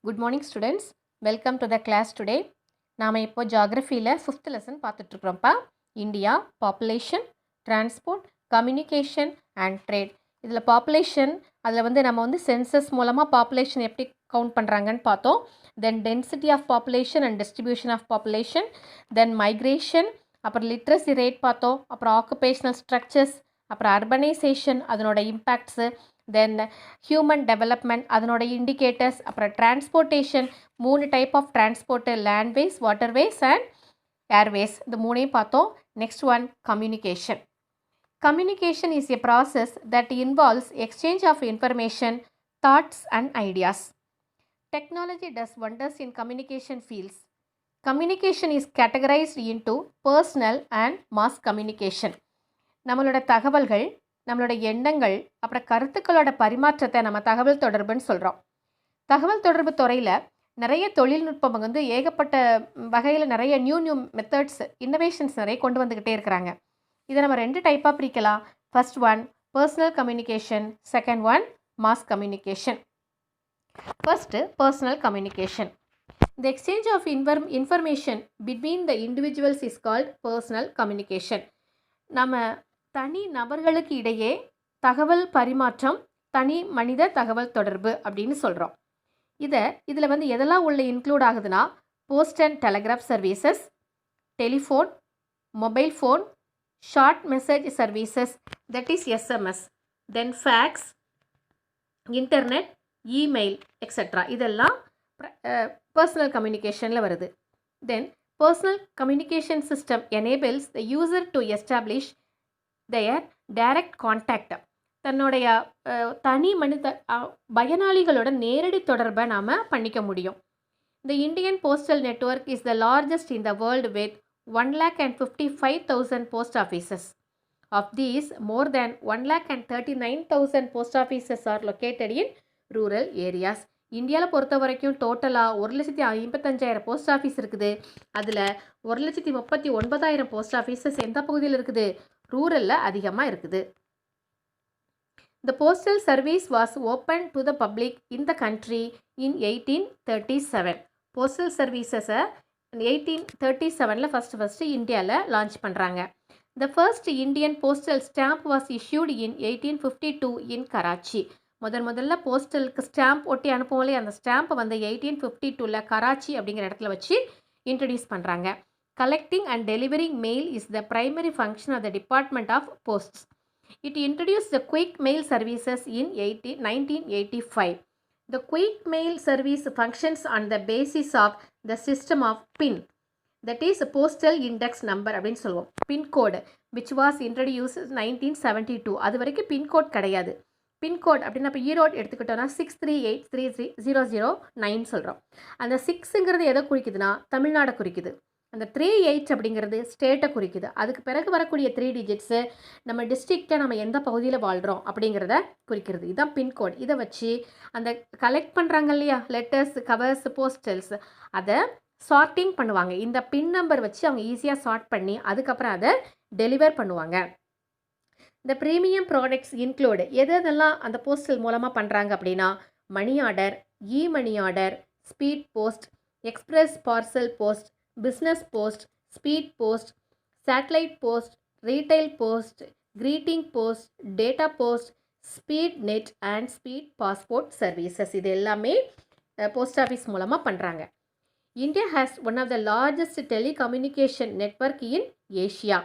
Good morning students. Welcome to the class today. நாம இப்போ ஜியோகிராஃபியில் 5th லெசன் பார்த்துட்ருக்குறோம்ப்பா. India, population, transport, communication and trade. இதில் population, அதில் நம்ம சென்சஸ் மூலமாக பாப்புலேஷன் எப்படி கவுண்ட் பண்ணுறாங்கன்னு பார்த்தோம். Then density of population and distribution of population, then migration, அப்புறம் லிட்ரஸி ரேட் பார்த்தோம், அப்புறம் ஆக்குபேஷனல் ஸ்ட்ரக்சர்ஸ், அப்புறம் அர்பனைசேஷன் அதனோட இம்பேக்ட்ஸு, தென் ஹியூமன் டெவலப்மெண்ட் அதனோட இண்டிகேட்டர்ஸ், அப்புறம் transportation 3 type of transport, landways, waterways and airways. இந்த 3ஐயும் பார்த்தோம். Next one communication. Communication is a process that involves exchange of information, thoughts and ideas. Technology does wonders in communication fields. Communication is categorized into personal and mass communication. நம்மளோட தகவல்கள், நம்மளோட எண்ணங்கள், அப்புறம் கருத்துக்களோட பரிமாற்றத்தை நம்ம தகவல் தொடர்புன்னு சொல்கிறோம். தகவல் தொடர்பு துறையில் நிறைய தொழில்நுட்பம் ஏகப்பட்ட வகையில் நிறைய நியூ மெத்தட்ஸ், இன்னோவேஷன்ஸ் நிறைய கொண்டு வந்துக்கிட்டே இருக்கிறாங்க. இதை நம்ம 2 டைப்பாக பிரிக்கலாம். First one personal communication, second one mass communication. First personal communication. The exchange of information between the individuals is called personal communication. நம்ம தனி நபர்களுக்கு இடையே தகவல் பரிமாற்றம் தனி மனித தகவல் தொடர்பு அப்படின்னு சொல்கிறோம். இதில் எதெல்லாம் உள்ள இன்க்ளூட் ஆகுதுன்னா, post and telegraph services, telephone, mobile phone, short message services that is SMS, then fax, internet, email etcetera. இதெல்லாம் பர்சனல் கம்யூனிகேஷனில் வருது. Then personal communication system enables the user to establish their direct contact. தன்னுடைய தனி மனித பயனாளிகளோட நேரடி தொடர்பை நாம் பண்ணிக்க முடியும். The Indian Postal Network is the largest in the world with 1,55,000 post offices. Of these, more than 1,39,000 post offices are located in rural areas. இந்தியாவில் பொறுத்த வரைக்கும் டோட்டலாக 1,55,000 போஸ்ட் ஆஃபீஸ் இருக்குது. அதில் 1,39,000 போஸ்ட் ஆஃபீஸஸ் எந்த பகுதியில் இருக்குது? ரூரலில் அதிகமாக இருக்குது. The postal service was opened to the public in the country in 1837. Postal சர்வீசஸை 1837 ஃபஸ்ட்டு இந்தியாவில் லான்ச் பண்ணுறாங்க. The first Indian postal stamp was issued in 1852 in Karachi. முதல்ல போஸ்டலுக்கு ஸ்டாம்ப் ஒட்டி அனுப்புவோம். அந்த ஸ்டாம்பை 1852 கராச்சி அப்படிங்கிற இடத்துல வச்சு இன்ட்ரடியூஸ் பண்ணுறாங்க. Collecting and delivering mail is the primary function of the Department of Posts. It introduced the quick mail services in 1985. The quick mail service functions on the basis of the system of PIN, that is postal index number அப்படின்னு சொல்லுவோம். PIN code which was introduced 1972. அது வரைக்கும் PIN code கிடையாது. பின் code அப்படின்னா இப்போ ஈரோடு எடுத்துக்கிட்டோன்னா 638330009 சொல்கிறோம். அந்த 6ங்கிறது எதை குறிக்குதுன்னா தமிழ்நாடை குறிக்குது. அந்த 38 அப்படிங்கிறது ஸ்டேட்டை குறிக்குது. அதுக்கு பிறகு வரக்கூடிய 3 டிஜிட்ஸு நம்ம டிஸ்ட்ரிக்டை நம்ம எந்த பகுதியில் வாழ்கிறோம் அப்படிங்கிறத குறிக்கிறது. இதுதான் பின்கோட். இதை வச்சு அந்த கலெக்ட் பண்ணுறாங்க இல்லையா, லெட்டர்ஸ், கவர்ஸ், போஸ்டல்ஸ், அதை சார்ட்டிங் பண்ணுவாங்க. இந்த பின் நம்பர் வச்சு அவங்க ஈஸியாக சார்ட் பண்ணி அதுக்கப்புறம் அதை டெலிவர் பண்ணுவாங்க. இந்த ப்ரீமியம் ப்ராடக்ட்ஸ் இன்க்ளூடு எதெல்லாம் அந்த போஸ்டல் மூலமாக பண்ணுறாங்க அப்படின்னா, money order, money order, speed post, express parcel post, business post, speed post, satellite post, retail post, greeting post, data post, speed net and speed passport services. இது எல்லாமே post office மூலமாக பண்ணுறாங்க. India has one of the largest telecommunication network in Asia.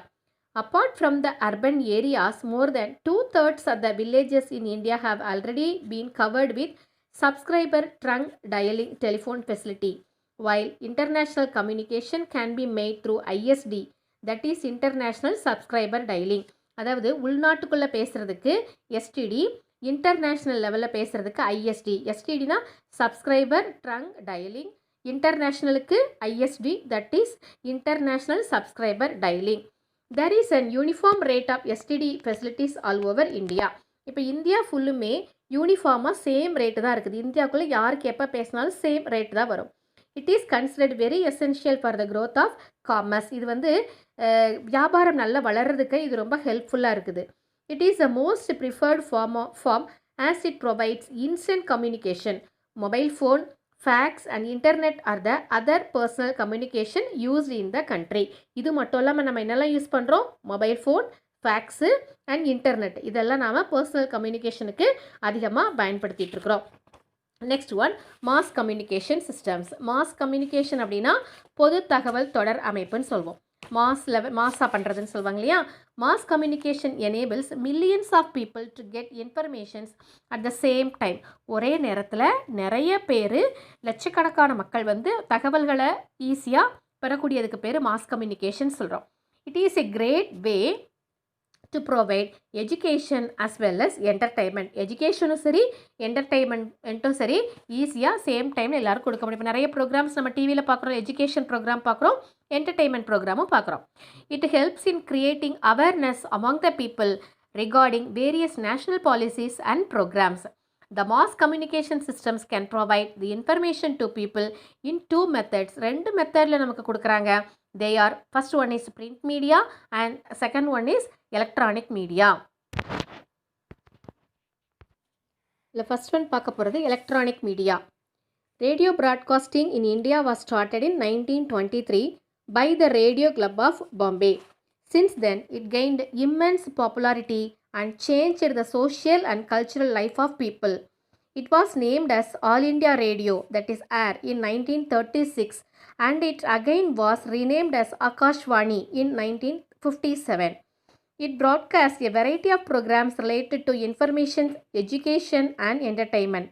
Apart from the urban areas, more than 2/3 of the villages in India have already been covered with subscriber trunk dialing telephone facility, while international communication can be made through ISD, that is International Subscriber Dialing. அதாவது உள்நாட்டுக்குள்ளே பேசுகிறதுக்கு STD, international லெவலில் பேசுகிறதுக்கு ISD. STDனா subscriber trunk dialling, இன்டர்நேஷ்னலுக்கு ISD, that is International Subscriber Dialing. There is an uniform rate of STD facilities all over India. இப்போ India ஃபுல்லுமே யூனிஃபார்மாக same rate தான் இருக்குது. இந்தியாவுக்குள்ளே யாருக்கு எப்போ பேசினாலும் சேம் ரேட்டு தான் வரும். It is considered very essential for the growth of commerce. இது வியாபாரம் நல்லா வளர்கிறதுக்கு இது ரொம்ப ஹெல்ப்ஃபுல்லாக இருக்குது. It is the most preferred form as it provides instant communication. Mobile phone, fax and internet are the other personal communication used in the country. இது மட்டும் இல்லாமல் நம்ம என்னெல்லாம் யூஸ் பண்ணுறோம்? Mobile phone, fax and internet இதெல்லாம் நாம் personal கம்யூனிகேஷனுக்கு அதிகமாக பயன்படுத்திகிட்டு இருக்கிறோம். Next one mass communication systems. Mass communication அப்படின்னா பொது தகவல் தொடர் அமைப்புன்னு சொல்வோம். மாஸாக பண்ணுறதுன்னு சொல்லுவாங்க இல்லையா? Mass communication enables millions of people to get informations at the same time. ஒரே நேரத்தில் நிறைய பேர், லட்சக்கணக்கான மக்கள் தகவல்களை ஈஸியாக பெறக்கூடியதுக்கு பேர் மாஸ் கம்யூனிகேஷன் சொல்கிறோம். It is a great way to provide education as well as entertainment. எஜுகேஷனும் சரி என்டர்டெயின்மெண்ட்டும் சரி ஈஸியாக சேம் டைமில் எல்லாரும் கொடுக்க முடியும். இப்போ நிறைய ப்ரோக்ராம்ஸ் நம்ம டிவியில் பார்க்குறோம், எஜுகேஷன் ப்ரோக்ராம் பார்க்குறோம், என்டர்டெயின்மெண்ட் ப்ரோக்ராமும் பார்க்குறோம். It helps in creating awareness among the people regarding various national policies and programs. The mass communication systems can provide the information to people in two methods. ரெண்டு மெத்தடில் நமக்கு கொடுக்குறாங்க. They are, first one is print media and second one is electronic media. The first one பார்க்க போகிறது electronic media. Radio broadcasting in India was started in 1923 by the Radio Club of Bombay. Since then, it gained immense popularity and changed the social and cultural life of people. It was named as All India Radio, that is AIR, in 1936 and it again was renamed as Akashvani in 1957. It broadcasts a variety of programs related to information, education and entertainment.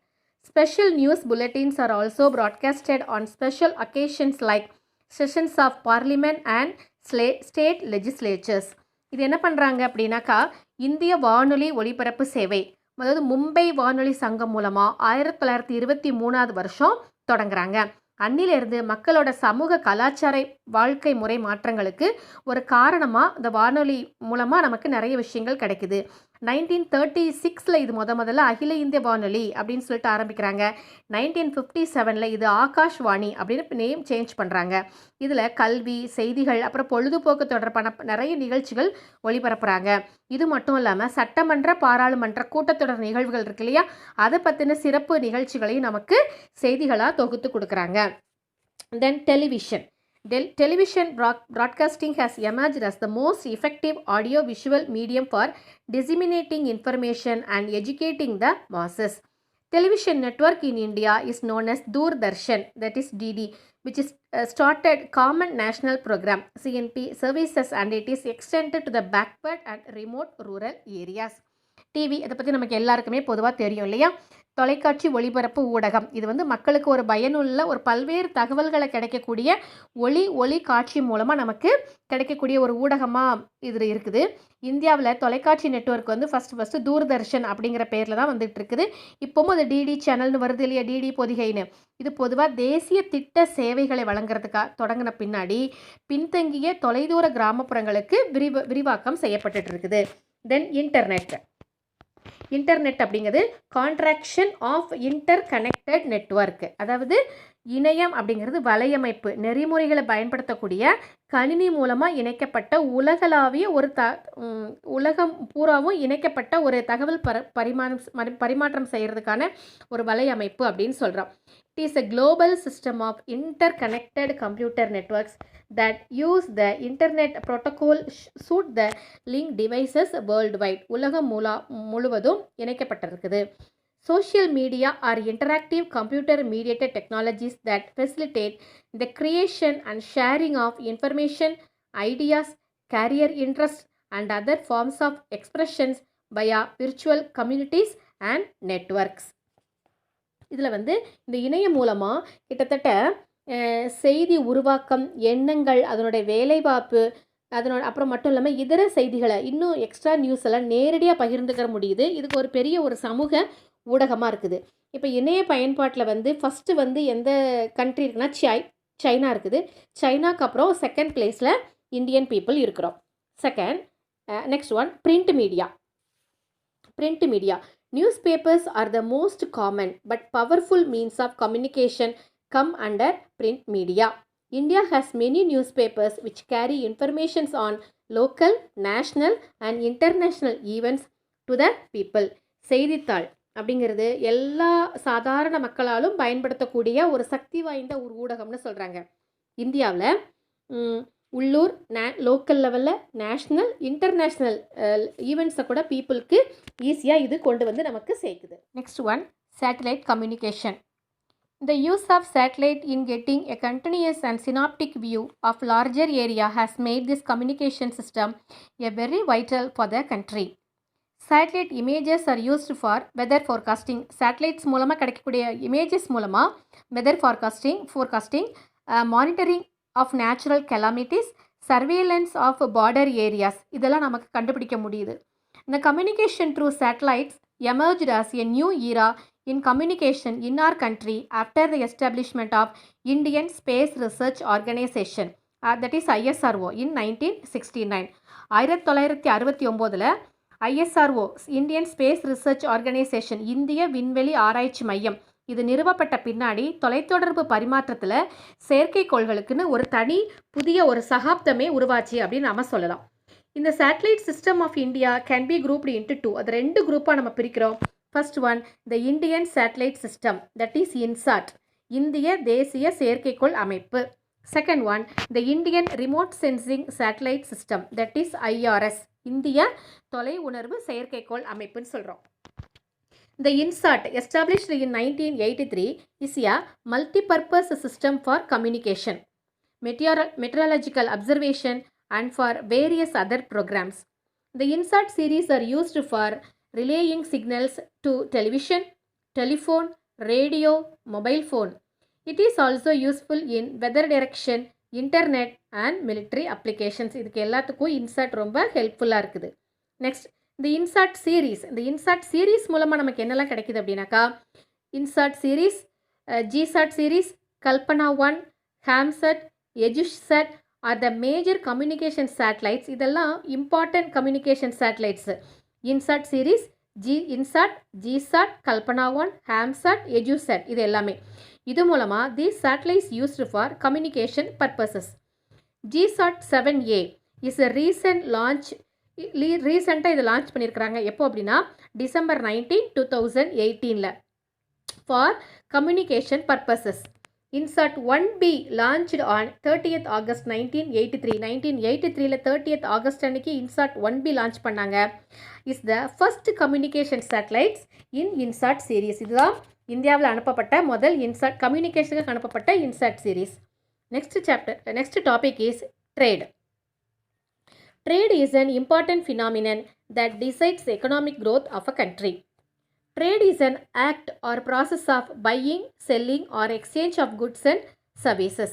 Special news bulletins are also broadcasted on special occasions like sessions of parliament and state legislatures. இது என்ன பண்ணுறாங்க அப்படின்னாக்கா, இந்திய வானொலி ஒலிபரப்பு சேவை, அதாவது மும்பை வானொலி சங்கம் மூலமாக 1923 வருஷம் தொடங்குறாங்க. அன்னிலிருந்து மக்களோட சமூக கலாச்சார வாழ்க்கை முறை மாற்றங்களுக்கு ஒரு காரணமாக இந்த வானொலி மூலமாக நமக்கு நிறைய விஷயங்கள் கிடைக்குது. 1936 இது முதல்ல அகில இந்திய வானொலி அப்படின்னு சொல்லிட்டு ஆரம்பிக்கிறாங்க. 1957 இது ஆகாஷ்வாணி அப்படின்னு நேம் சேஞ்ச் பண்ணுறாங்க. இதில் கல்வி, செய்திகள், அப்புறம் பொழுதுபோக்கு தொடர்பான நிறைய நிகழ்ச்சிகள் ஒளிபரப்புகிறாங்க. இது மட்டும் இல்லாமல் சட்டமன்ற, பாராளுமன்ற கூட்டத்தொடர் நிகழ்வுகள் இருக்கு இல்லையா, அதை பற்றின சிறப்பு நிகழ்ச்சிகளையும் நமக்கு செய்திகளாக தொகுத்து கொடுக்குறாங்க. Then television. Television broadcasting has emerged as the most effective audio-visual medium for disseminating information and educating the masses. Television network in India is known as Doordarshan, that is DD, which is started Common National Program CNP services and it is extended to the backward and remote rural areas. TV இதை பற்றி நமக்கு எல்லாருக்குமே பொதுவாக தெரியும் இல்லையா? தொலைக்காட்சி ஒளிபரப்பு ஊடகம் இது மக்களுக்கு ஒரு பயனுள்ள ஒரு பல்வேறு தகவல்களை கிடைக்கக்கூடிய ஒளி காட்சி மூலமாக நமக்கு கிடைக்கக்கூடிய ஒரு ஊடகமாக இது இருக்குது. இந்தியாவில் தொலைக்காட்சி நெட்வொர்க் ஃபஸ்ட்டு தூர்தர்ஷன் அப்படிங்கிற பேரில் தான் வந்துட்டு இருக்குது. இப்போவும் அது டிடி சேனல்னு வருது இல்லையா, டிடி பொதிகைன்னு. இது பொதுவாக தேசிய திட்ட சேவைகளை வழங்குறதுக்காக தொடங்கின பின்னாடி பின்தங்கிய தொலைதூர கிராமப்புறங்களுக்கு விரிவாக்கம் செய்யப்பட்டு இருக்குது. தென் இன்டர்நெட் அப்படிங்கிறது contraction of interconnected network. அதாவது இணையம் அப்படிங்கிறது வலையமைப்பு, நெறிமுறைகளை பயன்படுத்தக்கூடிய கணினி மூலமாக இணைக்கப்பட்ட உலகளாவிய ஒரு உலகம் பூராவும் இணைக்கப்பட்ட ஒரு தகவல் பரிமாற்றம் செய்கிறதுக்கான ஒரு வலையமைப்பு அப்படின்னு சொல்கிறோம். It is a global system of interconnected computer networks that use the internet protocol suit the link devices worldwide. உலகம் முழுவதும் இணைக்கப்பட்டிருக்குது. Social media are interactive computer mediated technologies that facilitate the creation and sharing of information, ideas, career interests and other forms of expressions via virtual communities and networks. இதில் இந்த இணையம் மூலமாக கிட்டத்தட்ட செய்தி உருவாக்கம், எண்ணங்கள், அதனுடைய வேலைவாய்ப்பு, அப்புறம் மட்டும் இல்லாமல் இதர செய்திகளை இன்னும் எக்ஸ்ட்ரா நியூஸ் எல்லாம் நேரடியாக பகிர்ந்துக்கிற முடியுது. இதுக்கு ஒரு பெரிய ஒரு சமூக ஊடகமாக இருக்குது. இப்போ இணைய பயன்பாட்டில் ஃபஸ்ட்டு எந்த கண்ட்ரி இருக்குன்னா சைனா இருக்குது. சைனாக்கு அப்புறம் செகண்ட் பிளேஸில் இந்தியன் பீப்புள் இருக்கிறோம். Next one print media. Newspapers are the most common but powerful means of communication come under print media. India has many newspapers which carry information on local, national and international events to the people. செய்தித்தாள் அப்படிங்கிறது எல்லா சாதாரண மக்களாலும் பயன்படுத்தக்கூடிய ஒரு சக்தி வாய்ந்த ஒரு ஊடகம்னு சொல்கிறாங்க. இந்தியாவில் உள்ளூர் லோக்கல் லெவலில் நேஷ்னல் இன்டர்நேஷ்னல் ஈவெண்ட்ஸை கூட பீப்புளுக்கு ஈஸியாக இது கொண்டு வந்து நமக்கு சேர்க்குது. Next one, satellite communication. The use of satellite in getting a continuous and synoptic view of larger area has made this communication system a very vital for the country. Satellite images are used for weather forecasting. Satellites மூலமாக கிடைக்கக்கூடிய images மூலமாக weather forecasting, monitoring of natural calamities, surveillance of border areas இதெல்லாம் நமக்கு கண்டுபிடிக்க முடியுது. The communication through satellites emerged as a new era in communication in our country after the establishment of Indian Space Research Organization, that is ISRO, in 1969. 1969 ISRO, Indian space research organisation, இந்திய விண்வெளி ஆராய்ச்சி மையம், இது நிறுவப்பட்ட பின்னாடி தொலைத்தொடர்பு பரிமாற்றத்தில் செயற்கைக்கோள்களுக்குன்னு ஒரு தனி புதிய ஒரு சகாப்தமே உருவாச்சு அப்படின்னு நம்ம சொல்லலாம். இந்த satellite system of India can be grouped into 2. அது 2 குரூப்பாக நம்ம பிரிக்கிறோம். First one, the Indian satellite system, that is INSAT, இந்திய தேசிய செயற்கைக்கோள் அமைப்பு. Second one, the Indian remote sensing satellite system, that is IRS, இந்திய தொலை உணர்வு செயற்கைக்கோள் அமைப்புன்னு சொல்கிறோம். The INSAT, established in 1983, is a multi-purpose system for communication, meteorological observation, and for various other programs. The INSAT series are used for relaying signals to television, telephone, radio, mobile phone. It is also useful in weather direction, internet and military applications. இதுக்கு எல்லாத்துக்கும் INSAT ரொம்ப ஹெல்ப்ஃபுல்லாக இருக்குது. Next, இந்த INSAT series, இந்த INSAT series மூலமாக நமக்கு என்னெல்லாம் கிடைக்குது அப்படின்னாக்கா, INSAT series, GSAT series, Kalpana 1, HAMSAT, EDUSAT are the major communication satellites. இதெல்லாம் important communication satellites. INSAT series, INSAT, GSAT, Kalpana 1, HAMSAT, EDUSAT, இது எல்லாமே. இது மூலமாக these satellites used for communication purposes. GSAT 7A is a recent launch. ரீசெண்டாக இதை launch பண்ணியிருக்கிறாங்க. எப்போ அப்படின்னா December 19, 2018 for communication purposes. INSAT 1B launched on 30th August 1983. 1983 30th August அன்னைக்கு INSAT 1B லான்ச் பண்ணாங்க. Is the first communication satellites in INSAT series. இதுதான் இந்தியாவில் அனுப்பப்பட்ட முதல் INSAT கம்யூனிகேஷனுக்கு அனுப்பப்பட்ட INSAT series. Next topic is trade. Trade is an important phenomenon that decides the economic growth of a country. Trade is an act or process of buying, selling or exchange of goods and services.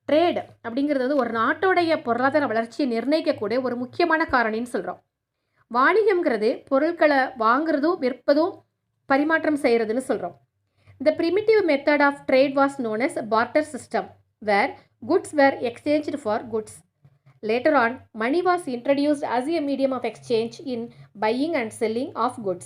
Trade அப்படிங்கிறது ஒரு நாட்டோடைய பொருளாதார வளர்ச்சியை நிர்ணயிக்கக்கூடிய ஒரு முக்கியமான காரணின்னு சொல்கிறோம். வாணிகம்ங்கிறது பொருட்களை வாங்குறதும் விற்பதும் பரிமாற்றம் செய்கிறதுன்னு சொல்கிறோம். The primitive method of trade was known as barter system, where goods were exchanged for goods. Later on, money was introduced as a medium of exchange in buying and selling of goods.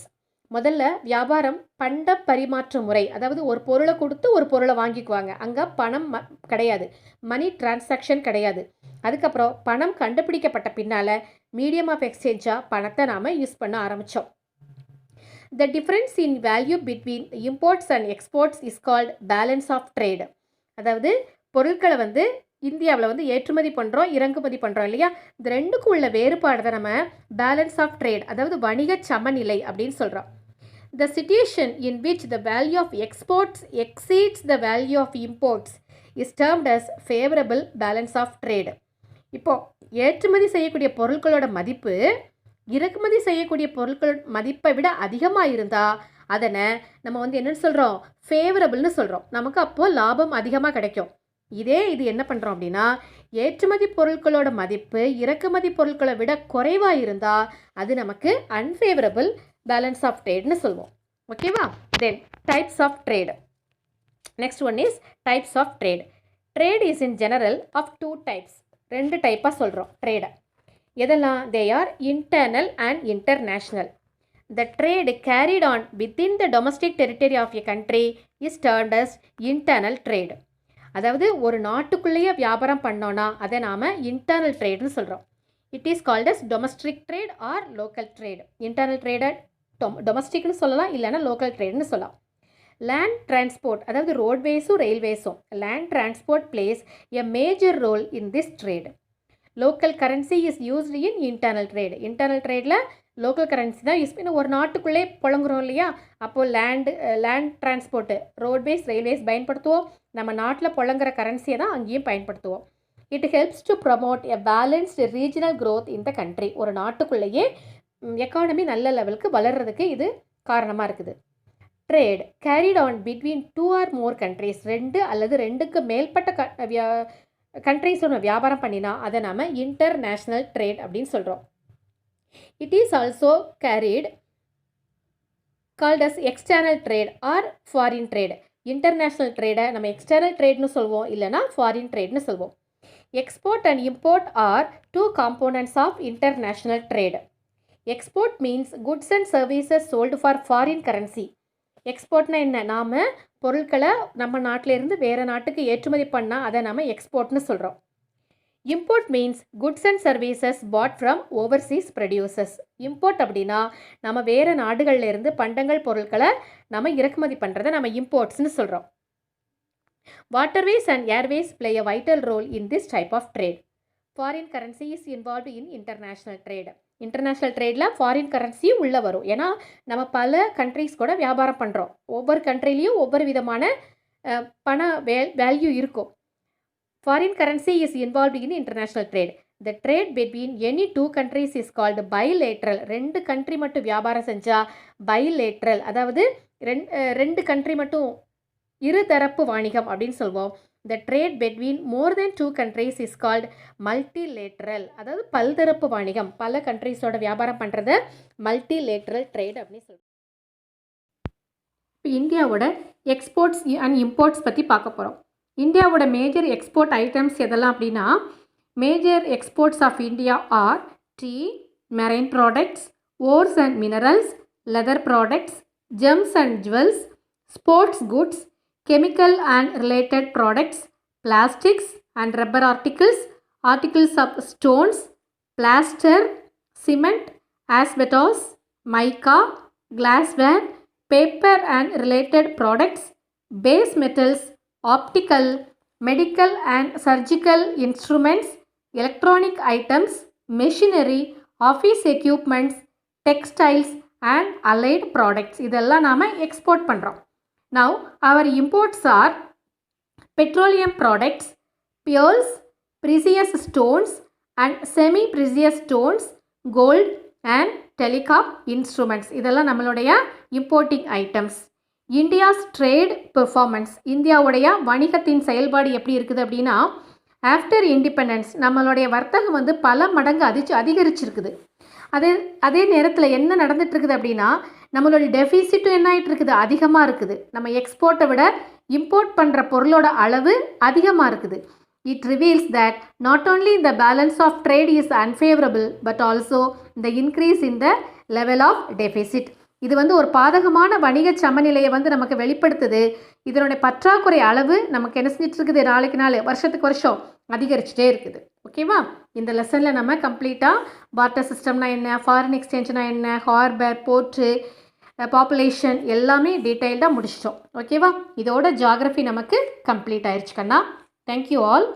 முதல்ல வியாபாரம் பண்ட பரிமாற்ற முறை, அதாவது ஒரு பொருளை கொடுத்து ஒரு பொருளை வாங்கிக்குவாங்க. அங்கே பணம் கிடையாது, மணி டிரான்சாக்ஷன் கிடையாது. அதுக்கப்புறம் பணம் கண்டுபிடிக்கப்பட்ட பின்னால் மீடியம் ஆஃப் எக்ஸ்சேஞ்சாக பணத்தை நாம் யூஸ் பண்ண ஆரம்பித்தோம். The difference in value between imports and exports is called balance of trade. அதாவது பொருட்களை இந்தியாவில் ஏற்றுமதி பண்ணுறோம், இறக்குமதி பண்ணுறோம் இல்லையா, இந்த ரெண்டுக்கும் உள்ள வேறுபாடு தான் நம்ம பேலன்ஸ் ஆஃப் ட்ரேட், அதாவது வணிக சமநிலை அப்படின்னு சொல்கிறோம். The situation in which the value of exports exceeds the value of imports is termed as favorable balance of trade. இப்போது ஏற்றுமதி செய்யக்கூடிய பொருட்களோட மதிப்பு இறக்குமதி செய்யக்கூடிய பொருட்களோட மதிப்பை விட அதிகமாக இருந்தால் அதனை நம்ம என்னென்னு சொல்கிறோம், ஃபேவரபிள்னு சொல்கிறோம். நமக்கு அப்போது லாபம் அதிகமாக கிடைக்கும். இது என்ன பண்ணுறோம் அப்படின்னா, ஏற்றுமதி பொருட்களோட மதிப்பு இறக்குமதி பொருட்களை விட குறைவாக இருந்தால் அது நமக்கு அன்ஃபேவரபிள் பேலன்ஸ் ஆஃப் ட்ரேட்னு சொல்லுவோம். ஓகேவா? Then types of trade. Next one is types of trade. Trade is in general of 2 types. 2 டைப்பாக சொல்கிறோம் ட்ரேடை. எதெல்லாம்? They are internal and international. The trade carried on within the domestic territory of a country is termed as internal trade. அதாவது ஒரு நாட்டுக்குள்ளேயே வியாபாரம் பண்ணோன்னா அதை நாம் இன்டர்னல் ட்ரேட்னு சொல்கிறோம். It is called as domestic trade or local trade. Internal டொமஸ்டிக்னு சொல்லலாம், இல்லைனா லோக்கல் ட்ரேட்னு சொல்லலாம். லேண்ட் டிரான்ஸ்போர்ட், அதாவது ரோட்வேஸும் ரயில்வேஸும், land transport plays a major role in this trade. Local currency is used in internal trade. இன்டர்னல் ட்ரேடில் லோக்கல் கரன்சி தான் யூஸ் பண்ணி ஒரு நாட்டுக்குள்ளே புழங்குறோம் இல்லையா, அப்போது லேண்ட் டிரான்ஸ்போர்ட்டு ரோட்வேஸ் ரயில்வேஸ் பயன்படுத்துவோம். நம்ம நாட்டில் புழங்குற கரன்சியை தான் அங்கேயும் பயன்படுத்துவோம். It helps to promote a balanced regional growth in the country. ஒரு நாட்டுக்குள்ளேயே எக்கானமி நல்ல லெவலுக்கு வளர்கிறதுக்கு இது காரணமாக இருக்குது. Trade carried on between 2 or more countries. 2 அல்லது 2க்கு மேற்பட்ட கண்ட்ரிஸோட வியாபாரம் பண்ணினா அதை நம்ம இன்டர்நேஷ்னல் ட்ரேட் அப்படின்னு சொல்கிறோம். It is also carried called as external trade or foreign trade. International ட்ரேடை நம்ம எக்ஸ்டர்னல் ட்ரேட்னு சொல்வோம், இல்லைனா ஃபாரின் ட்ரேட்னு சொல்வோம். Export and import are 2 components of international trade. Export means goods and services sold for foreign currency. எக்ஸ்போர்ட்னா என்ன, நாம் பொருட்களை நம்ம நாட்டிலேருந்து வேறு நாட்டுக்கு ஏற்றுமதி பண்ணால் அதை நம்ம எக்ஸ்போர்ட்னு சொல்கிறோம். Import means goods and services bought from overseas producers. Import அப்படின்னா நம்ம வேறு நாடுகள்லேருந்து பண்டங்கள் பொருட்களை நம்ம இறக்குமதி பண்ணுறதை நம்ம இம்போர்ட்ஸ்னு சொல்கிறோம். Waterways and airways play a vital role in this type of trade. Foreign currency is involved in international trade. International ட்ரேடில் ஃபாரின் கரன்சியும் உள்ளே வரும். ஏன்னா நம்ம பல கண்ட்ரிஸ் கூட வியாபாரம் பண்ணுறோம். ஒவ்வொரு கண்ட்ரிலையும் ஒவ்வொரு விதமான பண வேல்யூ இருக்கும். Foreign currency is involved in international trade. The trade between any 2 countries is called bilateral. 2 country மட்டும் வியாபாரம் செஞ்சால் பைலேட்ரல், அதாவது 2 கண்ட்ரி மட்டும் இருதரப்பு வாணிகம் அப்படின்னு சொல்வோம். The trade between more than 2 countries is called multilateral. அதாவது பல்தரப்பு வாணிகம், பல கண்ட்ரிஸோட வியாபாரம் பண்ணுறத மல்டிலேட்ரல் ட்ரேட் அப்படின்னு சொல்லுவோம். இப்போ இந்தியாவோட எக்ஸ்போர்ட்ஸ் அண்ட் இம்போர்ட்ஸ் பற்றி பார்க்க போகிறோம். இந்தியாவோட மேஜர் எக்ஸ்போர்ட் ஐட்டம்ஸ் எதெல்லாம் அப்படின்னா, major exports of India are tea, marine products, ores and minerals, leather products, gems and jewels, sports goods, chemical and related products, plastics and rubber articles, articles of stones, plaster, cement, asbestos, mica, glassware, paper and related products, base metals, optical, medical and surgical instruments, electronic items, machinery, office equipments, textiles and allied products. இதெல்லாம் நாம export பண்ணுறோம். Now, our imports are petroleum products, pearls, precious stones and semi-precious stones, gold and telecom instruments. இதெல்லாம் நம்மளுடைய importing items. India's trade performance. இந்தியாவுடைய வணிகத்தின் செயல்பாடு எப்படி இருக்குது அப்படின்னா, ஆஃப்டர் இண்டிபெண்டன்ஸ் நம்மளுடைய வர்த்தகம் வந்து பல மடங்கு அதிகரிச்சிருக்குது. அதே நேரத்தில் என்ன நடந்துட்டு இருக்குது அப்படின்னா, நம்மளோட டெஃபிசிட்டும் என்ன ஆகிட்டு இருக்குது, அதிகமாக இருக்குது. நம்ம எக்ஸ்போர்ட்டை விட இம்போர்ட் பண்ணுற பொருளோட அளவு அதிகமாக இருக்குது. It reveals that not only இந்த balance of trade is unfavourable but also இந்த increase in the level of deficit. இது வந்து ஒரு பாதகமான வணிக சமநிலையை வந்து நமக்கு வெளிப்படுத்துது. இதனுடைய பற்றாக்குறை அளவு நமக்கு என்ன செஞ்சிட்டு இருக்குது, நாளைக்கு நாள் வருஷத்துக்கு வருஷம் அதிகரிச்சுட்டே இருக்குது. ஓகேவா, இந்த லெசனில் நம்ம கம்ப்ளீட்டாக பார்ட்டர் சிஸ்டம்னா என்ன, ஃபாரின் எக்ஸ்சேஞ்ச்னா என்ன, ஹார்பர், போர்ட்டு, பாப்புலேஷன் எல்லாமே டீட்டெயில்டாக முடிச்சிட்டோம். ஓகேவா, இதோட ஜியாகிரஃபி நமக்கு கம்ப்ளீட் ஆயிடுச்சு கண்ணா. Thank you all.